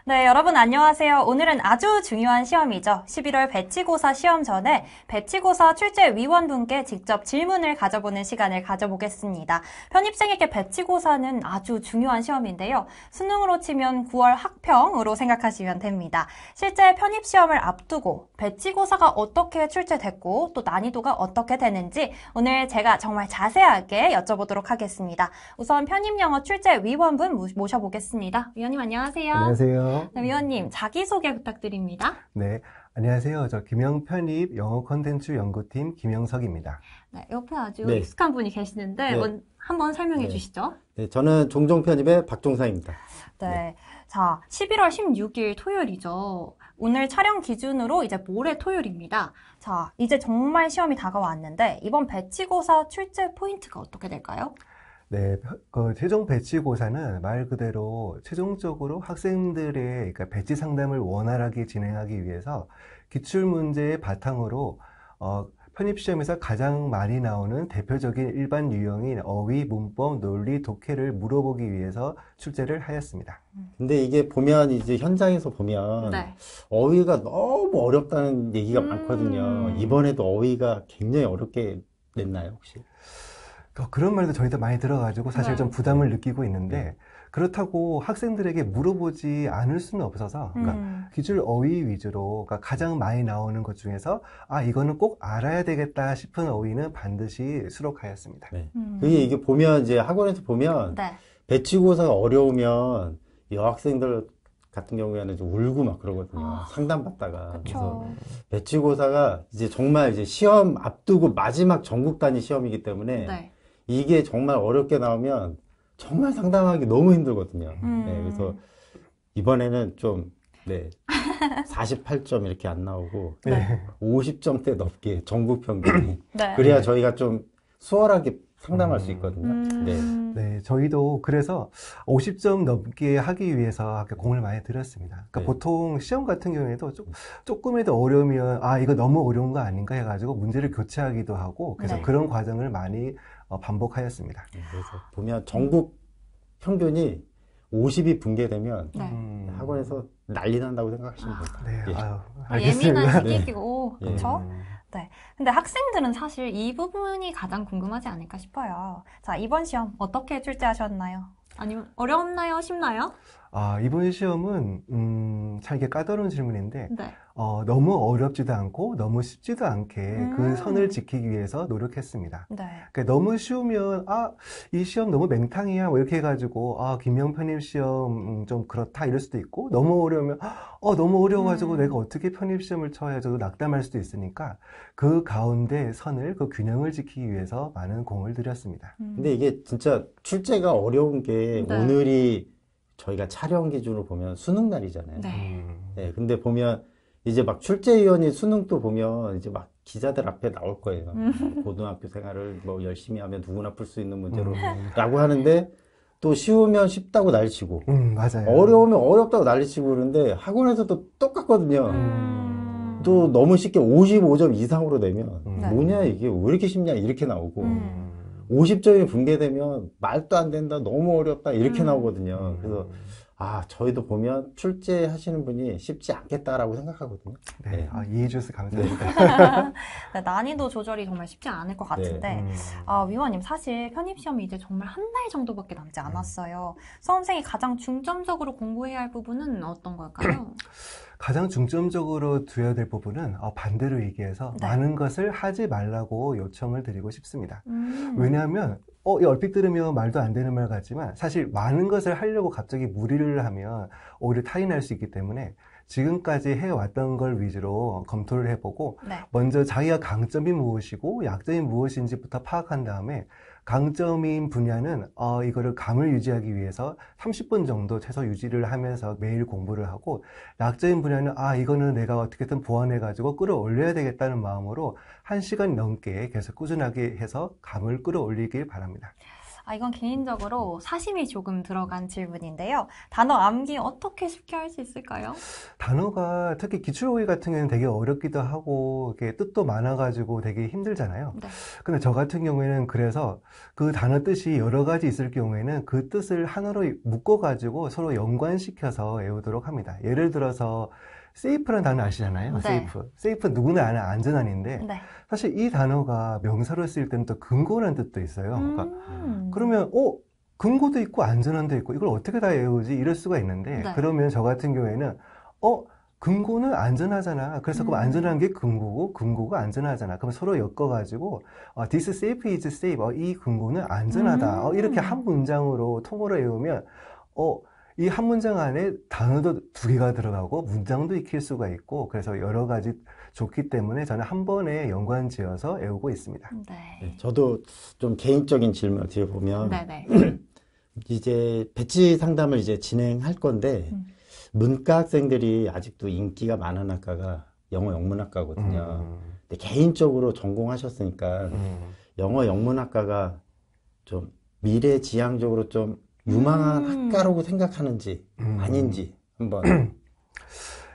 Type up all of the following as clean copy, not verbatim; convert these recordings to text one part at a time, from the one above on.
네, 여러분 안녕하세요. 오늘은 아주 중요한 시험이죠. 11월 배치고사 시험 전에 배치고사 출제 위원분께 직접 질문을 가져보는 시간을 가져보겠습니다. 편입생에게 배치고사는 아주 중요한 시험인데요. 수능으로 치면 9월 학평으로 생각하시면 됩니다. 실제 편입시험을 앞두고 배치고사가 어떻게 출제됐고 또 난이도가 어떻게 되는지 오늘 제가 정말 자세하게 여쭤보도록 하겠습니다. 우선 편입영어 출제 위원분 모셔보겠습니다. 위원님 안녕하세요. 안녕하세요. 네, 위원님 자기소개 부탁드립니다. 네, 안녕하세요. 저 김영편입 영어 콘텐츠 연구팀 김영석입니다. 네, 옆에 아주 네. 익숙한 분이 계시는데 네. 한번 설명해 네. 주시죠. 네, 저는 종종편입의 박종상입니다. 네. 자, 11월 16일 토요일이죠. 오늘 촬영 기준으로 이제 모레 토요일입니다. 자, 이제 정말 시험이 다가왔는데 이번 배치고사 출제 포인트가 어떻게 될까요? 네, 최종 배치고사는 말 그대로 최종적으로 학생들의 그러니까 배치 상담을 원활하게 진행하기 위해서 기출문제의 바탕으로 편입시험에서 가장 많이 나오는 대표적인 일반 유형인 어휘, 문법, 논리, 독해를 물어보기 위해서 출제를 하였습니다. 근데 이게 보면 이제 현장에서 보면 네. 어휘가 너무 어렵다는 얘기가 많거든요. 이번에도 어휘가 굉장히 어렵게 냈나요, 혹시? 그런 말도 저희도 많이 들어가지고 사실 네. 좀 부담을 느끼고 있는데 그렇다고 학생들에게 물어보지 않을 수는 없어서 그러니까 기출 어휘 위주로 그러니까 가장 많이 나오는 것 중에서 이거는 꼭 알아야 되겠다 싶은 어휘는 반드시 수록하였습니다. 네. 이게 보면 이제 학원에서 보면 네. 배치고사가 어려우면 여학생들 같은 경우에는 좀 울고 막 그러거든요. 상담받다가. 그래서 배치고사가 이제 정말 이제 시험 앞두고 마지막 전국 단위 시험이기 때문에 네. 이게 정말 어렵게 나오면 정말 상담하기 너무 힘들거든요. 네, 그래서 이번에는 좀, 48점 이렇게 안 나오고, 네. 50점대 넘게 전국 평균이. 네. 그래야 저희가 좀 수월하게 상담할 수 있거든요. 네. 네, 저희도 그래서 50점 넘게 하기 위해서 공을 많이 들였습니다. 그러니까 네. 보통 시험 같은 경우에도 조금이라도 어려우면 이거 너무 어려운 거 아닌가 해가지고 문제를 교체하기도 하고 그래서 네. 그런 과정을 많이 반복하였습니다. 그래서 보면 전국 평균이 50이 붕괴되면 네. 학원에서 난리 난다고 생각하시면 됩니다. 네, 예. 알겠습니다. 예민한 네. 시기고, 예. 그렇죠? 네. 근데 학생들은 사실 이 부분이 가장 궁금하지 않을까 싶어요. 자, 이번 시험 어떻게 출제하셨나요? 아니면 어려웠나요? 쉽나요? 이번 시험은 참 이게 까다로운 질문인데 네. 너무 어렵지도 않고 너무 쉽지도 않게 그 선을 지키기 위해서 노력했습니다. 네. 그러니까 너무 쉬우면 이 시험 너무 맹탕이야 뭐 이렇게 해가지고 김영 편입 시험 좀 그렇다 이럴 수도 있고 너무 어려우면 너무 어려워가지고 내가 어떻게 편입 시험을 쳐야 저도 낙담할 수도 있으니까 그 가운데 선을 그 균형을 지키기 위해서 많은 공을 들였습니다. 근데 이게 진짜 출제가 어려운 게 네. 오늘이 저희가 촬영 기준으로 보면 수능 날이잖아요. 네. 네, 근데 보면 이제 막 출제위원이 수능도 보면 이제 막 기자들 앞에 나올 거예요. 고등학교 생활을 뭐 열심히 하면 누구나 풀 수 있는 문제로 라고 하는데 또 쉬우면 쉽다고 난리치고 맞아요. 어려우면 어렵다고 난리치고 그러는데 학원에서도 똑같거든요. 또 너무 쉽게 55점 이상으로 내면 네. 뭐냐 이게 왜 이렇게 쉽냐 이렇게 나오고 50점이 붕괴되면 말도 안 된다 너무 어렵다 이렇게 나오거든요. 그래서 저희도 보면 출제하시는 분이 쉽지 않겠다라고 생각하거든요. 네, 이해해 주셔서 감사합니다. 네, 난이도 조절이 정말 쉽지 않을 것 같은데 위원님 사실 편입시험이 이제 정말 한 달 정도밖에 남지 않았어요. 수험생이 가장 중점적으로 공부해야 할 부분은 어떤 걸까요? 가장 중점적으로 두어야 될 부분은 반대로 얘기해서 네. 많은 것을 하지 말라고 요청을 드리고 싶습니다. 왜냐하면 이 얼핏 들으면 말도 안 되는 말 같지만 사실 많은 것을 하려고 갑자기 무리를 하면 오히려 탈이 날 수 있기 때문에 지금까지 해왔던 걸 위주로 검토를 해보고 네. 먼저 자기가 강점이 무엇이고 약점이 무엇인지부터 파악한 다음에 강점인 분야는 이거를 감을 유지하기 위해서 30분 정도 최소 유지를 하면서 매일 공부를 하고 약점인 분야는 이거는 내가 어떻게든 보완해가지고 끌어올려야 되겠다는 마음으로 1시간 넘게 계속 꾸준하게 해서 감을 끌어올리길 바랍니다. 이건 개인적으로 사심이 조금 들어간 질문인데요. 단어 암기 어떻게 쉽게 할 수 있을까요? 단어가 특히 기출호의 같은 경우는 되게 어렵기도 하고 이렇게 뜻도 많아가지고 되게 힘들잖아요. 네. 근데 저 같은 경우에는 그래서 그 단어 뜻이 여러 가지 있을 경우에는 그 뜻을 하나로 묶어가지고 서로 연관시켜서 외우도록 합니다. 예를 들어서 세이프라는 단어 아시잖아요. 네. 세이프. 세이프 누구나 아는 안전한인데 네. 사실 이 단어가 명사로 쓰일 때는 또 근거라는 뜻도 있어요. 그러니까 그러면 근거도 있고 안전한도 있고 이걸 어떻게 다 외우지? 이럴 수가 있는데 네. 그러면 저 같은 경우에는 근거는 안전하잖아. 그래서 그럼 안전한 게 근거고 근거가 안전하잖아. 그럼 서로 엮어가지고 this safe is safe. 이 근거는 안전하다. 이렇게 한 문장으로 통으로 외우면 이 한 문장 안에 단어도 두 개가 들어가고 문장도 익힐 수가 있고 그래서 여러 가지 좋기 때문에 저는 한 번에 연관 지어서 외우고 있습니다. 네. 네, 저도 좀 개인적인 질문을 드려보면 네네. 이제 배치 상담을 이제 진행할 건데 문과 학생들이 아직도 인기가 많은 학과가 영어 영문학과거든요. 근데 개인적으로 전공하셨으니까 영어 영문학과가 좀 미래지향적으로 좀 유망한 학과라고 생각하는지 아닌지 한번.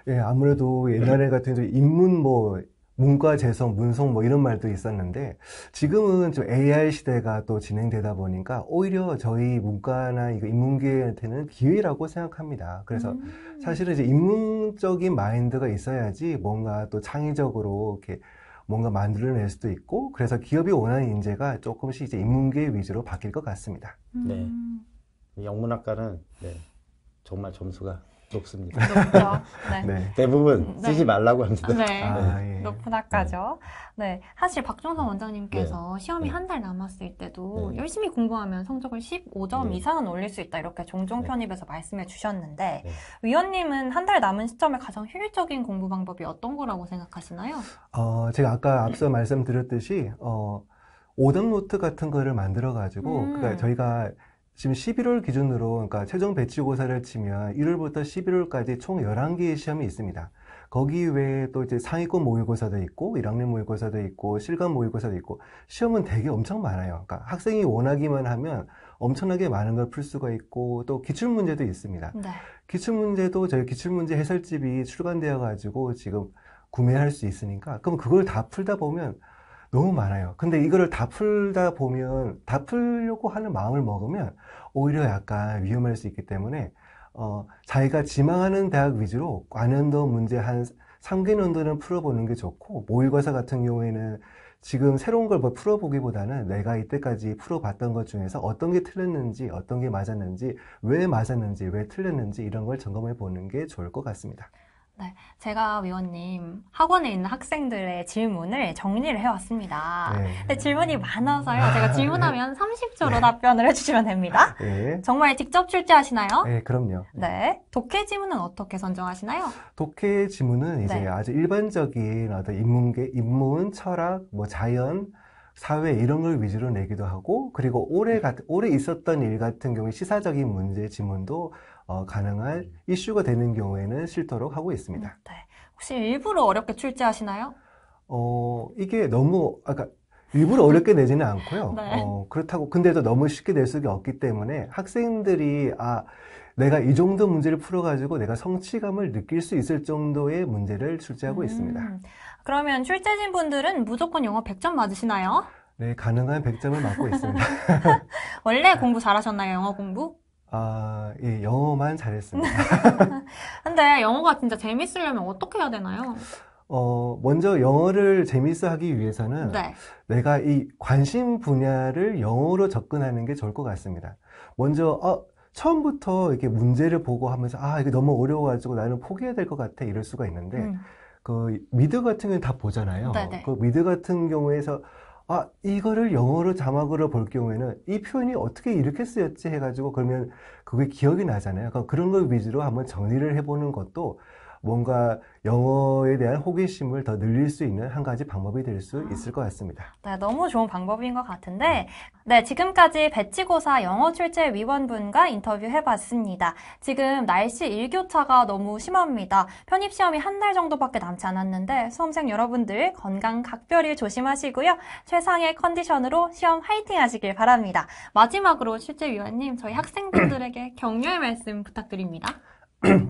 예, 아무래도 옛날에 같은 경우 인문 문과 재성, 문성 이런 말도 있었는데 지금은 좀 AI 시대가 또 진행되다 보니까 오히려 저희 문과나 이거 인문계한테는 기회라고 생각합니다. 그래서 사실은 이제 인문적인 마인드가 있어야지 뭔가 또 창의적으로 이렇게 뭔가 만들어낼 수도 있고 그래서 기업이 원하는 인재가 조금씩 이제 인문계 위주로 바뀔 것 같습니다. 네. 영문학과는 네, 정말 점수가 높습니다. 높죠. 네. 네. 대부분 쓰지 말라고 합니다. 네. 예. 높은 학과죠. 네. 사실 박종성 원장님께서 시험이 네. 한 달 남았을 때도 네. 열심히 공부하면 성적을 15점 네. 이상은 올릴 수 있다. 이렇게 종종 네. 편입해서 말씀해 주셨는데 네. 위원님은 한 달 남은 시점에 가장 효율적인 공부 방법이 어떤 거라고 생각하시나요? 제가 아까 앞서 말씀드렸듯이 오답 노트 같은 거를 만들어 가지고 그러니까 저희가 지금 11월 기준으로 그러니까 최종 배치고사를 치면 1월부터 11월까지 총 11개의 시험이 있습니다. 거기 외에 또 이제 상위권 모의고사도 있고 1학년 모의고사도 있고 실감 모의고사도 있고 시험은 되게 엄청 많아요. 그러니까 학생이 원하기만 하면 엄청나게 많은 걸 풀 수가 있고 또 기출문제도 있습니다. 네. 기출문제도 저희 기출문제 해설집이 출간되어 가지고 지금 구매할 수 있으니까 그럼 그걸 다 풀다 보면 너무 많아요. 근데 이거를 다 풀다 보면 다 풀려고 하는 마음을 먹으면 오히려 약간 위험할 수 있기 때문에 자기가 지망하는 대학 위주로 관연도 문제 한 3개년도는 풀어보는 게 좋고 모의고사 같은 경우에는 지금 새로운 걸 풀어보기보다는 내가 이때까지 풀어봤던 것 중에서 어떤 게 틀렸는지 어떤 게 맞았는지 왜 맞았는지 왜 틀렸는지 이런 걸 점검해 보는 게 좋을 것 같습니다. 네, 제가 위원님 학원에 있는 학생들의 질문을 정리를 해왔습니다. 네. 근데 질문이 많아서요. 제가 질문하면 30초로 답변을 해주시면 됩니다. 네. 정말 직접 출제하시나요? 네, 그럼요. 네. 독해 지문은 어떻게 선정하시나요? 독해 지문은 이제 네. 아주 일반적인 어떤 인문, 철학, 자연, 사회 이런 걸 위주로 내기도 하고 그리고 올해 있었던 일 같은 경우에 시사적인 문제 지문도 가능한 이슈가 되는 경우에는 실도록 하고 있습니다. 네. 혹시 일부러 어렵게 출제하시나요? 이게 너무 일부러 어렵게 내지는 않고요. 네. 그렇다고 근데도 너무 쉽게 낼 수가 없기 때문에 학생들이 내가 이 정도 문제를 풀어가지고 내가 성취감을 느낄 수 있을 정도의 문제를 출제하고 있습니다. 그러면 출제진 분들은 무조건 영어 100점 맞으시나요? 네, 가능한 100점을 맞고 있습니다. 원래 공부 잘하셨나요, 영어 공부? 예, 영어만 잘했습니다. 근데 영어가 진짜 재밌으려면 어떻게 해야 되나요? 먼저 영어를 재밌어 하기 위해서는 네. 내가 이 관심 분야를 영어로 접근하는 게 좋을 것 같습니다. 먼저, 처음부터 이렇게 문제를 보고 하면서, 이게 너무 어려워가지고 나는 포기해야 될 것 같아. 이럴 수가 있는데, 그 미드 같은 경우는 다 보잖아요. 네네. 그 미드 같은 경우에서 이거를 영어로 자막으로 볼 경우에는 이 표현이 어떻게 이렇게 쓰였지 해가지고 그러면 그게 기억이 나잖아요. 그러니까 그런 걸 위주로 한번 정리를 해보는 것도 뭔가 영어에 대한 호기심을 더 늘릴 수 있는 한 가지 방법이 될 수 있을 것 같습니다. 네, 너무 좋은 방법인 것 같은데, 네, 지금까지 배치고사 영어 출제 위원분과 인터뷰해봤습니다. 지금 날씨 일교차가 너무 심합니다. 편입시험이 한 달 정도밖에 남지 않았는데, 수험생 여러분들 건강 각별히 조심하시고요. 최상의 컨디션으로 시험 화이팅 하시길 바랍니다. 마지막으로 출제위원님, 저희 학생분들에게 격려의 말씀 부탁드립니다.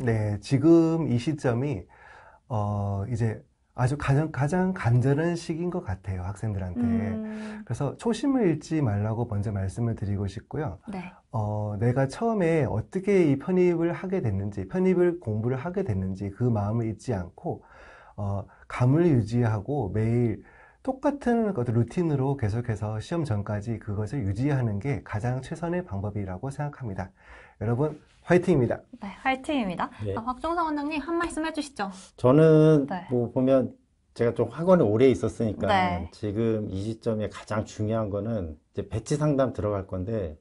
네, 지금 이 시점이 이제 아주 가장 간절한 시기인 것 같아요, 학생들한테. 그래서 초심을 잃지 말라고 먼저 말씀을 드리고 싶고요. 네. 내가 처음에 어떻게 이 편입을 하게 됐는지, 편입을 공부를 하게 됐는지 그 마음을 잊지 않고 감을 유지하고 매일 똑같은 루틴으로 계속해서 시험 전까지 그것을 유지하는 게 가장 최선의 방법이라고 생각합니다. 여러분, 화이팅입니다. 네, 화이팅입니다. 네. 박종성 원장님 한 말씀 해주시죠. 저는 네. 뭐 보면 제가 좀 학원에 오래 있었으니까 네. 지금 이 시점에 가장 중요한 거는 이제 배치 상담 들어갈 건데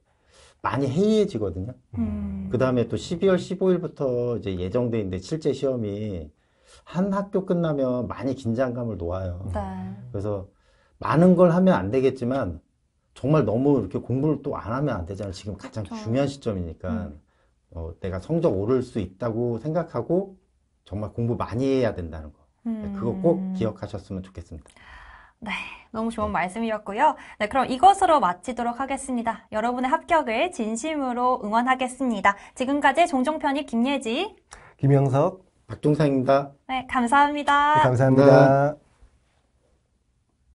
많이 해이해지거든요. 그 다음에 또 12월 15일부터 이제 예정돼 있는데 실제 시험이 한 학교 끝나면 많이 긴장감을 놓아요. 네. 그래서 많은 걸 하면 안 되겠지만 정말 너무 이렇게 공부를 또 안 하면 안 되잖아요. 지금 가장 그렇죠. 중요한 시점이니까 내가 성적 오를 수 있다고 생각하고 정말 공부 많이 해야 된다는 거. 그거 꼭 기억하셨으면 좋겠습니다. 네, 너무 좋은 말씀이었고요. 네, 그럼 이것으로 마치도록 하겠습니다. 여러분의 합격을 진심으로 응원하겠습니다. 지금까지 종종편입 김예지, 김영석, 박종상입니다. 네, 감사합니다. 감사합니다.